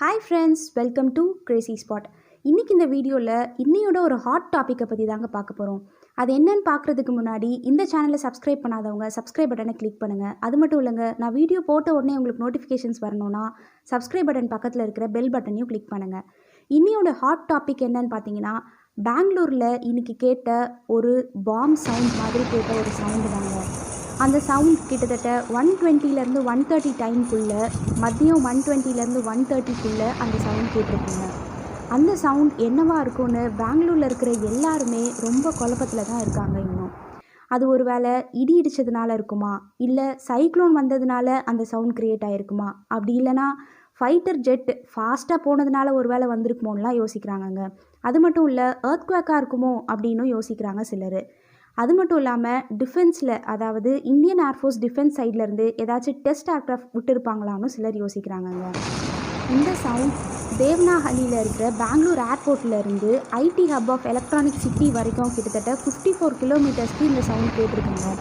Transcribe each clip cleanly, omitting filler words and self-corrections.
Hi friends, welcome to Crazy spot. இன்றைக்கி இந்த வீடியோவில் இன்னையோட ஒரு ஹாட் டாப்பிக்கை பற்றி தாங்க பார்க்க போகிறோம். அது என்னன்னு பார்க்குறதுக்கு முன்னாடி இந்த சேனலை சப்ஸ்கிரைப் பண்ணாதவங்க சப்ஸ்கிரைப் பட்டனை கிளிக் பண்ணுங்கள். அது மட்டும் இல்லைங்க, நான் வீடியோ போட்ட உடனே உங்களுக்கு நோட்டிஃபிகேஷன்ஸ் வரணும்னா சப்ஸ்கிரைப் பட்டன் பக்கத்தில் இருக்கிற பெல் பட்டனையும் கிளிக் பண்ணுங்கள். இன்னையோட ஹாட் டாபிக் என்னன்னு பார்த்தீங்கன்னா, பெங்களூரில் இன்றைக்கி கேட்ட ஒரு பாம் சவுண்ட் மாதிரி கேட்ட ஒரு சவுண்டு தாங்க. அந்த சவுண்ட் கிட்டத்தட்ட 120லேருந்து 130 டைம்குள்ளே, மதியம் 120லேருந்து 130க்குள்ளே அந்த சவுண்ட் கேட்டிருக்குங்க. அந்த சவுண்ட் என்னவாக இருக்கும்னு பெங்களூரில் இருக்கிற எல்லாருமே ரொம்ப குழப்பத்தில் தான் இருக்காங்க. இன்னும் அது ஒரு வேளை இடி இடித்ததுனால இருக்குமா, இல்லை சைக்ளோன் வந்ததுனால அந்த சவுண்ட் க்ரியேட் ஆகிருக்குமா, அப்படி இல்லைனா ஃபைட்டர் ஜெட் ஃபாஸ்ட்டாக போனதுனால ஒரு வேளை வந்திருக்குமோன்னெலாம் யோசிக்கிறாங்கங்க. அது மட்டும் இல்லை, எர்த்குவேக்காக இருக்குமோ அப்படின்னும் யோசிக்கிறாங்க சிலர். அது மட்டும் இல்லாமல் டிஃபென்ஸில், அதாவது இந்தியன் ஏர்ஃபோர்ஸ் டிஃபென்ஸ் சைட்லேருந்து ஏதாச்சும் டெஸ்ட் ஏர்க்ராஃப்ட் விட்டுருப்பாங்களான்னு சிலர் யோசிக்கிறாங்கங்க. இந்த சவுண்ட் தேவனாஹள்ளியில் இருக்கிற பெங்களூர் ஏர்போர்ட்லேருந்து IT hub of Electronic City வரைக்கும் கிட்டத்தட்ட 54 கிலோமீட்டர்ஸ்க்கு இந்த சவுண்ட் கேட்டிருக்குங்க.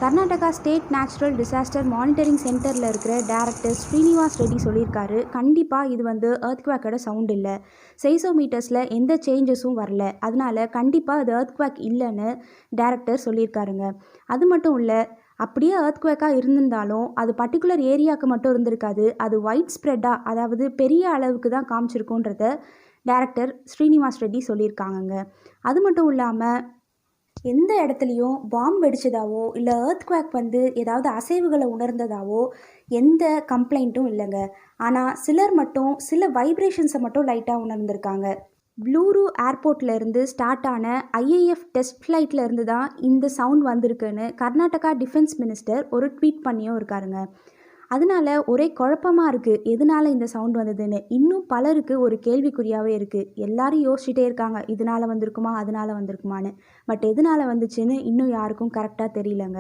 Karnataka state natural disaster monitoring சென்டரில் இருக்கிற டைரக்டர் ஸ்ரீனிவாஸ் ரெட்டி சொல்லியிருக்காரு, கண்டிப்பாக இது எர்த்குவேக்கோட சவுண்ட் இல்லை, செய்சோமீட்டர்ஸில் எந்த சேஞ்சஸும் வரல, அதனால கண்டிப்பாக அது எர்த்குவேக் இல்லைன்னு டைரக்டர் சொல்லியிருக்காருங்க. அது மட்டும் இல்லை, அப்படியே எர்த்குவேக்காக இருந்திருந்தாலும் அது பர்டிகுலர் ஏரியாவுக்கு மட்டும் இருந்திருக்காது, அது வைட் ஸ்ப்ரெட்டாக, அதாவது பெரிய அளவுக்கு தான் காமிச்சிருக்கோன்றத டைரக்டர் ஸ்ரீனிவாஸ் ரெட்டி சொல்லியிருக்காங்கங்க. அது மட்டும் இல்லாமல் எந்த இடத்துலையும் பாம்பு வெடிச்சதாவோ இல்லை எர்த்குவேக் ஏதாவது அசைவுகளை உணர்ந்ததாவோ எந்த கம்ப்ளைண்ட்டும் இல்லைங்க. ஆனால் சிலர் மட்டும் சில வைப்ரேஷன்ஸை மட்டும் லைட்டாக உணர்ந்திருக்காங்க. ப்ளூரு ஏர்போர்ட்லேருந்து ஸ்டார்ட் ஆன ஐஏஎஃப் டெஸ்ட் ஃப்ளைட்டில் இருந்து தான் இந்த சவுண்ட் வந்திருக்குன்னு கர்நாடகா டிஃபென்ஸ் மினிஸ்டர் ஒரு ட்வீட் பண்ணியும் இருக்காருங்க. அதனால ஒரே குழப்பமாக இருக்குது, எதனால் இந்த சவுண்ட் வந்ததுன்னு. இன்னும் பலருக்கு ஒரு கேள்விக்குறியாகவே இருக்குது. எல்லாரும் யோசிச்சுட்டே இருக்காங்க, இதனால் வந்திருக்குமா அதனால் வந்திருக்குமான்னு. பட் எதனால் வந்துச்சுன்னு இன்னும் யாருக்கும் கரெக்டாக தெரியலங்க.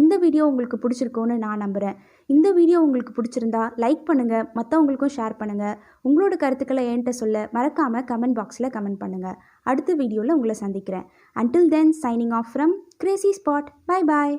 இந்த வீடியோ உங்களுக்கு பிடிச்சிருக்கும்னு நான் நம்புகிறேன். இந்த வீடியோ உங்களுக்கு பிடிச்சிருந்தா லைக் பண்ணுங்கள், மற்றவங்களுக்கும் ஷேர் பண்ணுங்கள். உங்களோட கருத்துக்களை என்கிட்ட சொல்ல மறக்காமல் கமெண்ட் பாக்ஸில் கமெண்ட் பண்ணுங்கள். அடுத்த வீடியோவில் உங்களை சந்திக்கிறேன். Until then, signing off from Crazy Spot. Bye bye.